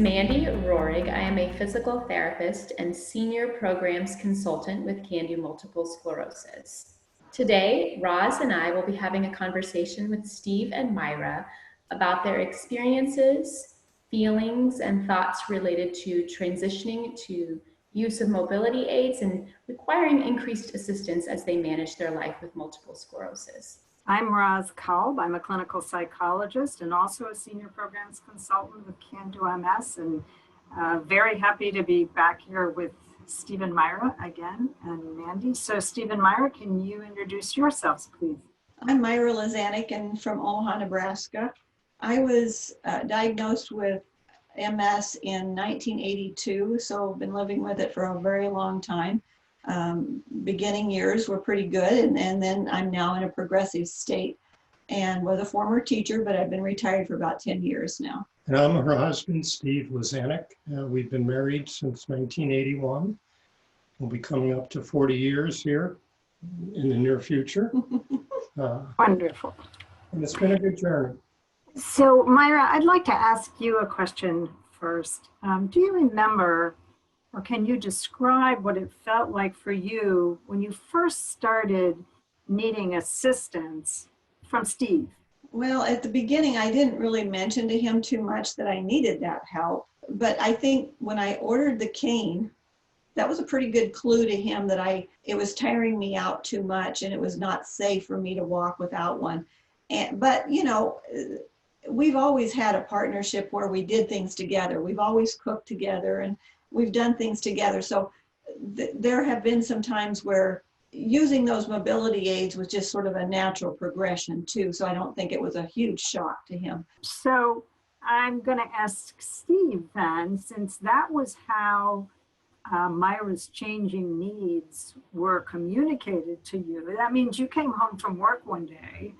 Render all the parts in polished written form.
Mandy Rohrig. I am a physical therapist and senior programs consultant with Can Do Multiple Sclerosis. Today, Roz and I will be having a conversation with Steve and Myra about their experiences, feelings, and thoughts related to transitioning to use of mobility aids and requiring increased assistance as they manage their life with multiple sclerosis. I'm Roz Kalb. I'm a clinical psychologist and also a senior programs consultant with Can Do MS, and very happy to be back here with Steve and Myra again, and Mandy. So Steve and Myra, can you introduce yourselves, please? I'm Myra Lazanik and from Omaha, Nebraska. I was diagnosed with MS in 1982, so I've been living with it for a very long time. Beginning years were pretty good, and then I'm now in a progressive state and was a former teacher, but I've been retired for about 10 years now. And I'm her husband, Steve Lazanik. We've been married since 1981. We'll be coming up to 40 years here in the near future. Wonderful. And it's been a good journey. So Myra, I'd like to ask you a question first. Do you remember, or can you describe what it felt like for you when you first started needing assistance from Steve? Well, at the beginning, I didn't really mention to him too much that I needed that help. But I think when I ordered the cane, that was a pretty good clue to him that it was tiring me out too much and it was not safe for me to walk without one. But, you know, we've always had a partnership where we did things together. We've always cooked together and we've done things together. So there have been some times where using those mobility aids was just sort of a natural progression too. So I don't think it was a huge shock to him. So I'm going to ask Steve then, since that was how Myra's changing needs were communicated to you. That means you came home from work one day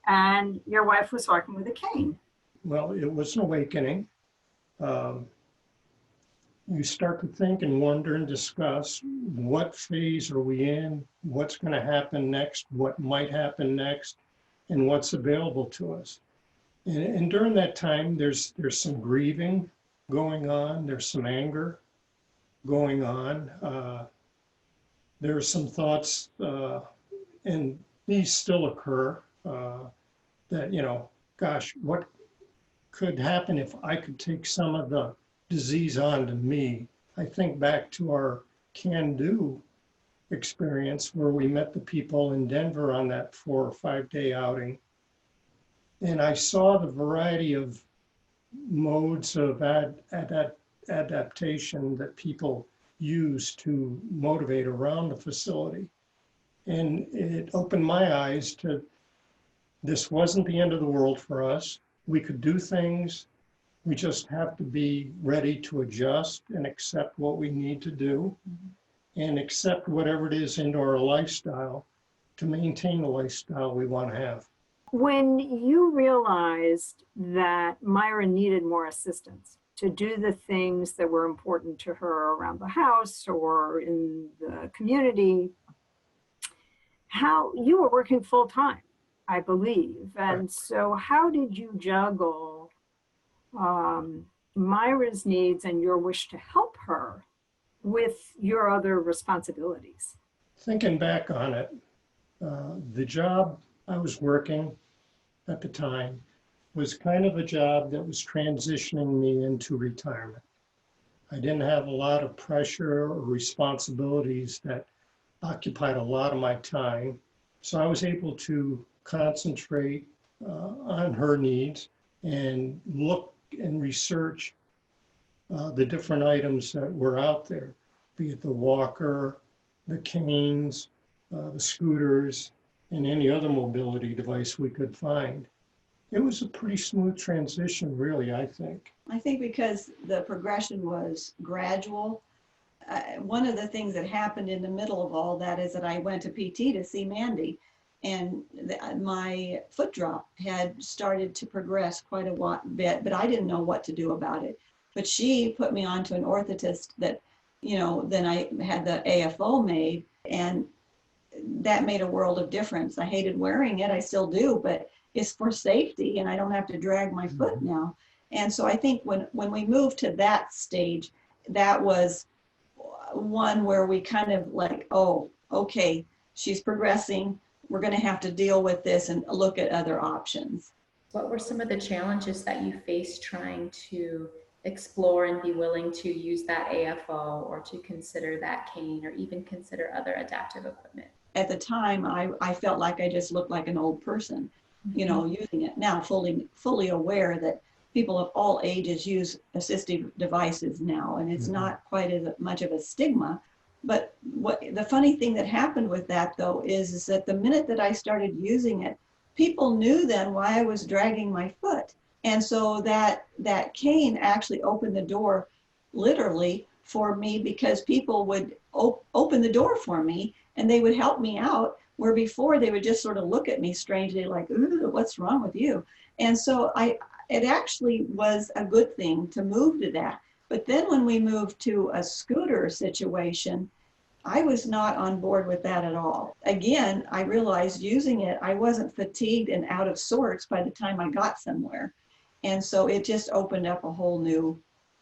and your wife was walking with a cane. Well, it was an awakening. You start to think and wonder and discuss what phase are we in, what's going to happen next, what might happen next, and what's available to us. And during that time, there's some grieving going on, there's some anger going on. There are some thoughts, and these still occur, that, you know, gosh, what could happen if I could take some of the disease on to me? I think back to our Can Do experience where we met the people in Denver on that 4 or 5 day outing. And I saw the variety of modes of adaptation that people use to motivate around the facility. And it opened my eyes to this wasn't the end of the world for us. We could do things. We just have to be ready to adjust and accept what we need to do and accept whatever it is into our lifestyle to maintain the lifestyle we want to have. When you realized that Myra needed more assistance to do the things that were important to her around the house or in the community, how you were working full time, I believe. And so how did you juggle Myra's needs and your wish to help her with your other responsibilities? Thinking back on it, the job I was working at the time was kind of a job that was transitioning me into retirement. I didn't have a lot of pressure or responsibilities that occupied a lot of my time. So I was able to concentrate on her needs and look and research the different items that were out there, be it the walker, the canes, the scooters, and any other mobility device we could find. It was a pretty smooth transition, really, I think. I think because the progression was gradual. One of the things that happened in the middle of all that is that I went to PT to see Mandy, and my foot drop had started to progress quite a bit, but I didn't know what to do about it. But she put me on to an orthotist that, you know, then I had the AFO made, and that made a world of difference. I hated wearing it, I still do, but it's for safety and I don't have to drag my foot now. And so I think when we moved to that stage, that was one where we kind of like, oh, okay, she's progressing. We're going to have to deal with this and look at other options. What were some of the challenges that you faced trying to explore and be willing to use that AFO or to consider that cane or even consider other adaptive equipment? At the time, I felt like I just looked like an old person, using it. Now, fully aware that people of all ages use assistive devices now, and it's not quite as much of a stigma. But what the funny thing that happened with that, though, is that the minute that I started using it, people knew then why I was dragging my foot. And so that cane actually opened the door literally for me, because people would open the door for me and they would help me out, where before they would just sort of look at me strangely like, ooh, what's wrong with you? And so it actually was a good thing to move to that. But then when we moved to a scooter situation, I was not on board with that at all. Again, I realized using it, I wasn't fatigued and out of sorts by the time I got somewhere. And so it just opened up a whole new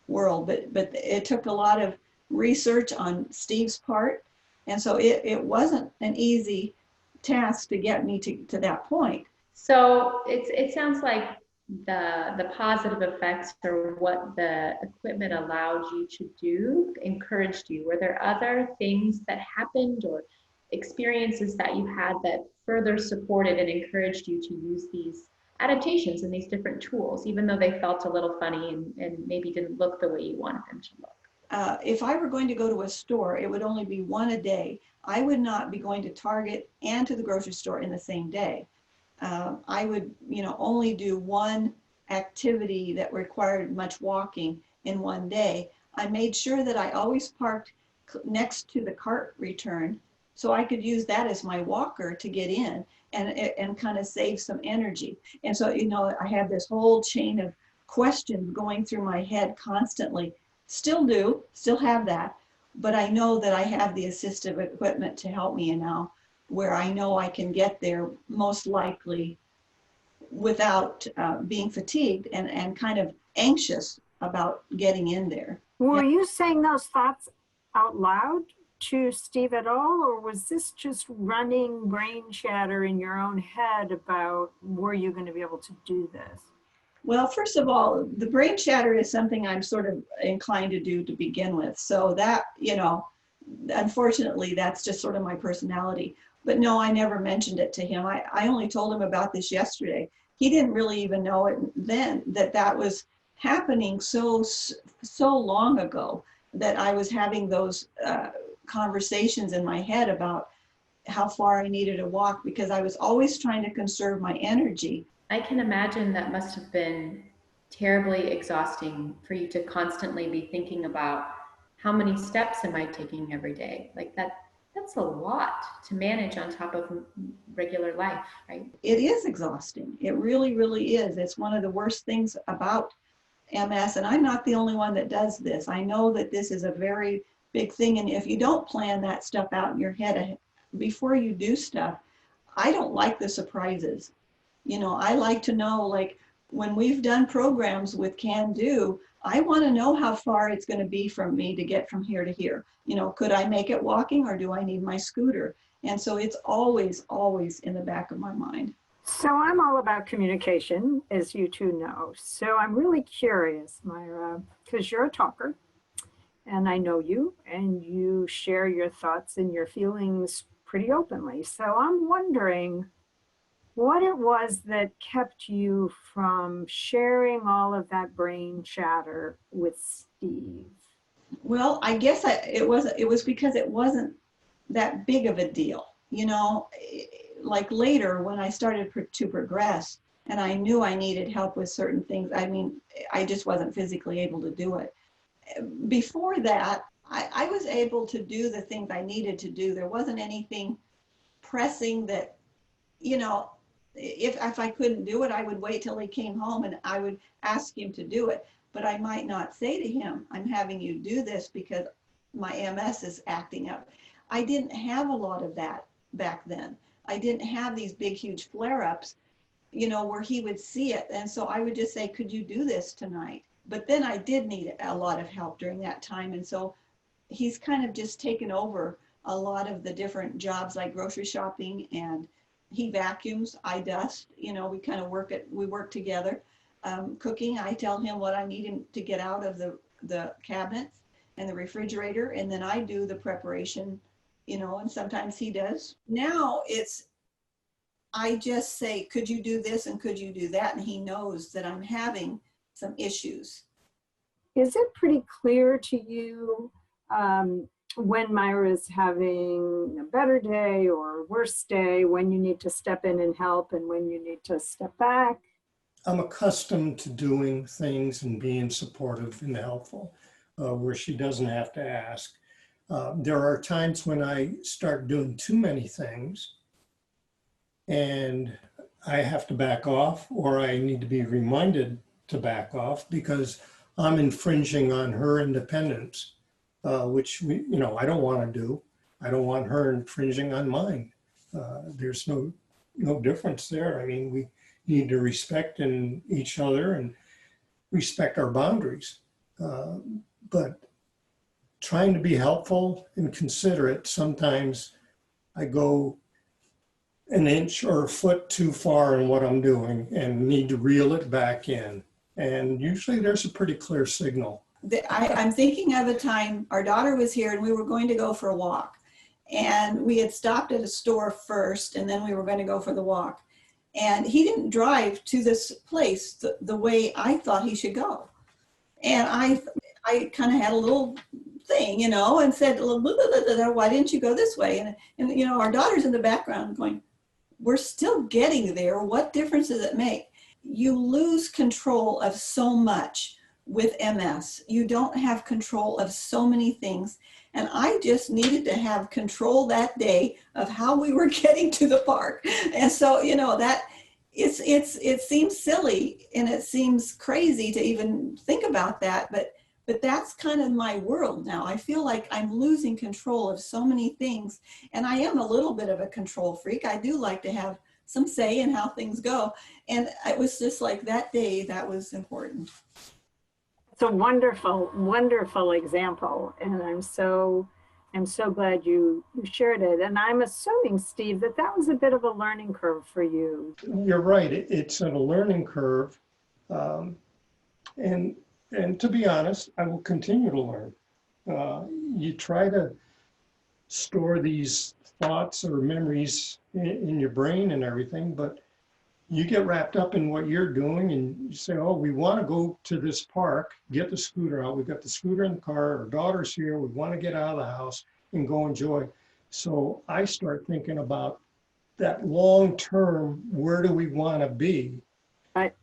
world. But it took a lot of research on Steve's part. And so it wasn't an easy task to get me to that point. So it sounds like the positive effects or what the equipment allowed you to do encouraged you. Were there other things that happened or experiences that you had that further supported and encouraged you to use these adaptations and these different tools, even though they felt a little funny and maybe didn't look the way you wanted them to look? If I were going to go to a store, it would only be one a day. I would not be going to Target and to the grocery store in the same day. I would, only do one activity that required much walking in one day. I made sure that I always parked next to the cart return so I could use that as my walker to get in and kind of save some energy. And so, I had this whole chain of questions going through my head constantly. Still have that, but I know that I have the assistive equipment to help me now, where I know I can get there most likely without being fatigued and kind of anxious about getting in there. Were you saying those thoughts out loud to Steve at all, or was this just running brain chatter in your own head about were you going to be able to do this? Well, first of all, the brain chatter is something I'm sort of inclined to do to begin with. So that, unfortunately, that's just sort of my personality. But no, I never mentioned it to him. I only told him about this yesterday. He didn't really even know it then, that was happening so long ago, that I was having those conversations in my head about how far I needed to walk, because I was always trying to conserve my energy. I can imagine that must have been terribly exhausting for you to constantly be thinking about how many steps am I taking every day? Like that's a lot to manage on top of regular life, right? It is exhausting. It really, really is. It's one of the worst things about MS, and I'm not the only one that does this. I know that this is a very big thing, and if you don't plan that stuff out in your head before you do stuff, I don't like the surprises. I like to know, like when we've done programs with Can Do, I want to know how far it's going to be from me to get from here to here. Could I make it walking, or do I need my scooter? And so it's always, always in the back of my mind. So I'm all about communication, as you two know. So I'm really curious, Myra, because you're a talker and I know you and you share your thoughts and your feelings pretty openly. So I'm wondering what it was that kept you from sharing all of that brain chatter with Steve. Well, I guess it was because it wasn't that big of a deal. Like later when I started to progress and I knew I needed help with certain things, I just wasn't physically able to do it. Before that, I was able to do the things I needed to do. There wasn't anything pressing that, if I couldn't do it, I would wait till he came home and I would ask him to do it. But I might not say to him, I'm having you do this because my MS is acting up. I didn't have a lot of that back then. I didn't have these big, huge flare-ups. where he would see it. And so I would just say, could you do this tonight? But then I did need a lot of help during that time. And so he's kind of just taken over a lot of the different jobs like grocery shopping, and he vacuums, I dust, we kind of we work together. Cooking, I tell him what I need him to get out of the cabinets and the refrigerator, and then I do the preparation, and sometimes he does. Now I just say, could you do this and could you do that? And he knows that I'm having some issues. Is it pretty clear to you when Myra's having a better day or a worse day, when you need to step in and help and when you need to step back? I'm accustomed to doing things and being supportive and helpful where she doesn't have to ask. There are times when I start doing too many things and I have to back off, or I need to be reminded to back off because I'm infringing on her independence, which I don't want to do. I don't want her infringing on mine. There's no difference there. I mean, we need to respect in each other and respect our boundaries. But trying to be helpful and considerate, sometimes I go an inch or a foot too far in what I'm doing and need to reel it back in. And usually there's a pretty clear signal. I'm thinking of a time our daughter was here and we were going to go for a walk. And we had stopped at a store first and then we were going to go for the walk. And he didn't drive to this place the way I thought he should go. And I kind of had a little thing, and said, why didn't you go this way? And our daughter's in the background going, we're still getting there. What difference does it make? You lose control of so much with MS. You don't have control of so many things. And I just needed to have control that day of how we were getting to the park. And so, that it seems silly and it seems crazy to even think about that, but that's kind of my world now. I feel like I'm losing control of so many things, and I am a little bit of a control freak. I do like to have some say in how things go. And it was just like that day, that was important. It's a wonderful, wonderful example. And I'm so glad you shared it. And I'm assuming, Steve, that was a bit of a learning curve for you. You're right. It's a learning curve. And to be honest, I will continue to learn. You try to store these thoughts or memories in your brain and everything, but you get wrapped up in what you're doing and you say, oh, we want to go to this park, get the scooter out. We've got the scooter in the car, our daughter's here, we want to get out of the house and go enjoy. So I start thinking about that long term, where do we want to be? Right.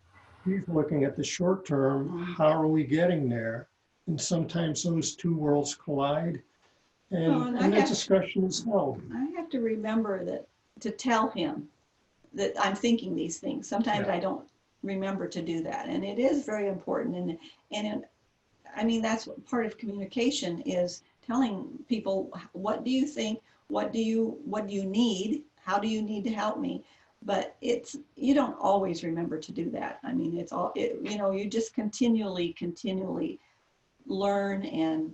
He's looking at the short term, how are we getting there? And sometimes those two worlds collide and the discussion is held. I have to remember to tell him that I'm thinking these things. Sometimes I don't remember to do that. And it is very important. And I mean, that's what part of communication is, telling people, what do you think? What do you need? How do you need to help me? But you don't always remember to do that. I mean, you just continually learn and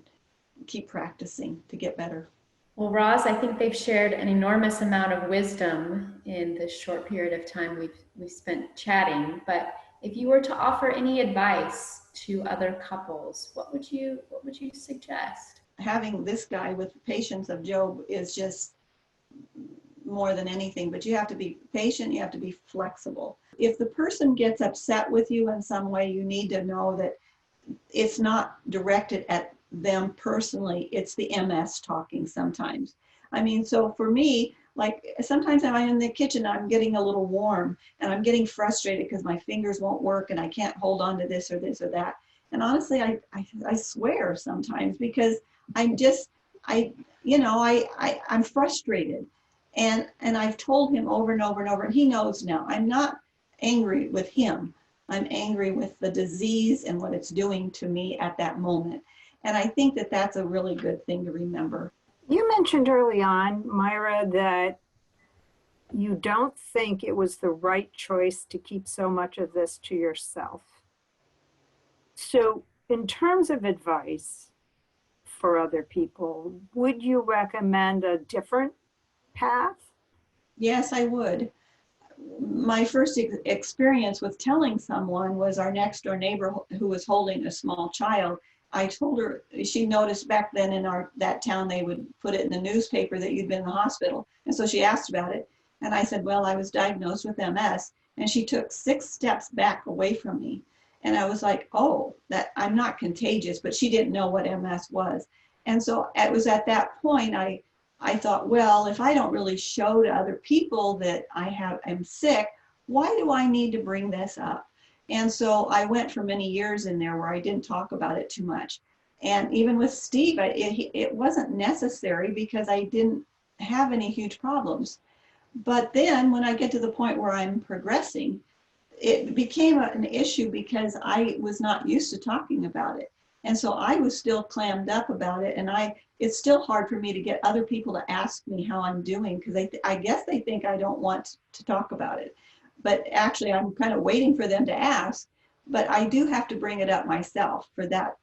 keep practicing to get better. Well, Roz, I think they've shared an enormous amount of wisdom in the short period of time we've spent chatting. But if you were to offer any advice to other couples, what would you suggest? Having this guy with the patience of Job is just more than anything, but you have to be patient, you have to be flexible. If the person gets upset with you in some way, you need to know that it's not directed at them personally, it's the MS talking sometimes. I mean, so for me, like sometimes I'm in the kitchen, I'm getting a little warm and I'm getting frustrated because my fingers won't work and I can't hold on to this or that. And honestly, I swear sometimes because I'm frustrated. And I've told him over and over and over, and he knows now, I'm not angry with him. I'm angry with the disease and what it's doing to me at that moment. And I think that that's a really good thing to remember. You mentioned early on, Myra, that you don't think it was the right choice to keep so much of this to yourself. So, in terms of advice for other people, would you recommend a different path? Yes, I would. My first experience with telling someone was our next door neighbor who was holding a small child. I told her, she noticed back then in that town they would put it in the newspaper that you'd been in the hospital. And so she asked about it. And I said, well, I was diagnosed with MS. And she took 6 steps back away from me. And I was like, oh, that I'm not contagious, but she didn't know what MS was. And so it was at that point I thought, well, if I don't really show to other people that I'm sick, why do I need to bring this up? And so I went for many years in there where I didn't talk about it too much. And even with Steve, it wasn't necessary because I didn't have any huge problems. But then when I get to the point where I'm progressing, it became an issue because I was not used to talking about it. And so I was still clammed up about it. And it's still hard for me to get other people to ask me how I'm doing because I guess they think I don't want to talk about it. But actually, I'm kind of waiting for them to ask. But I do have to bring it up myself for that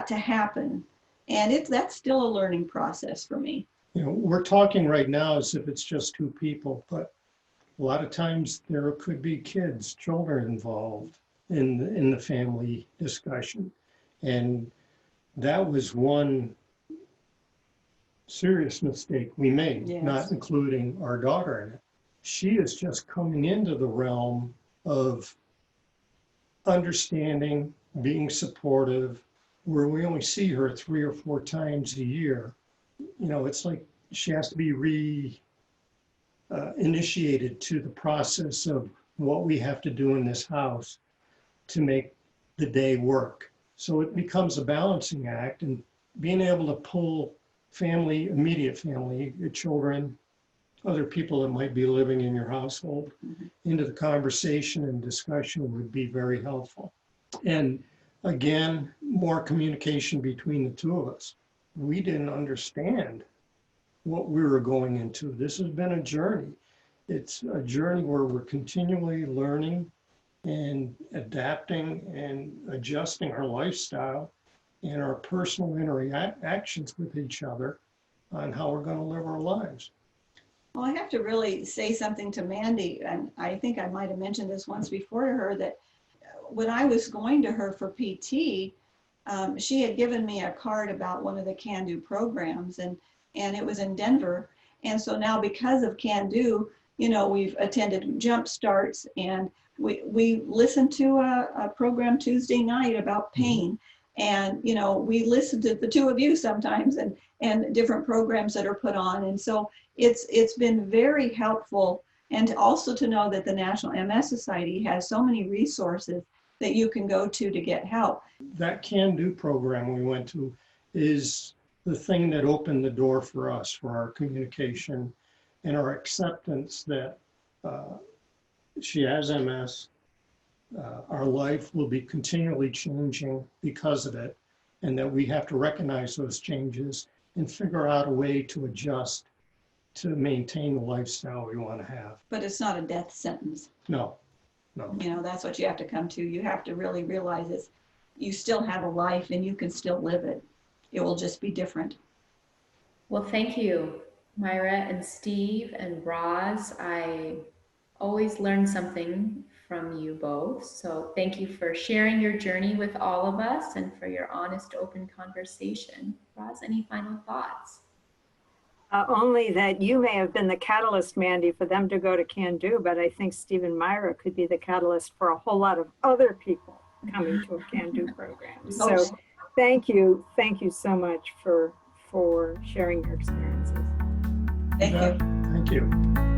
to happen. And that's still a learning process for me. You know, we're talking right now as if it's just 2 people, but a lot of times there could be children involved in the family discussion. And that was one serious mistake we made, Yes. not including our daughter in it. She is just coming into the realm of understanding, being supportive, where we only see her 3 or 4 times a year. You know, it's like she has to be initiated to the process of what we have to do in this house to make the day work. So it becomes a balancing act, and being able to pull family, immediate family, your children, other people that might be living in your household into the conversation and discussion would be very helpful. And again, more communication between the 2 of us. We didn't understand what we were going into. This has been a journey. It's a journey where we're continually learning and adapting and adjusting our lifestyle and our personal interactions with each other on how we're going to live our lives. Well, I have to really say something to Mandy, and I think I might have mentioned this once before to her, that when I was going to her for PT, she had given me a card about one of the Can Do programs, and it was in Denver. And so now because of Can Do, you know, we've attended jump starts, and we listened to a program Tuesday night about pain. And, you know, we listen to the 2 of you sometimes and different programs that are put on. And so it's been very helpful. And also to know that the National MS Society has so many resources that you can go to get help. That Can Do program we went to is the thing that opened the door for us, for our communication and our acceptance that she has MS. Our life will be continually changing because of it, and that we have to recognize those changes and figure out a way to adjust to maintain the lifestyle we want to have. But it's not a death sentence. No. You know, that's what you have to come to. You have to really realize you still have a life and you can still live it. It will just be different. Well, thank you, Myra and Steve and Roz. I always learn something from you both. So thank you for sharing your journey with all of us and for your honest, open conversation. Roz, any final thoughts? Only that you may have been the catalyst, Mandy, for them to go to Can Do, but I think Steve and Myra could be the catalyst for a whole lot of other people coming to a Can Do program. So thank you so much for sharing your experiences. Thank you. Thank you.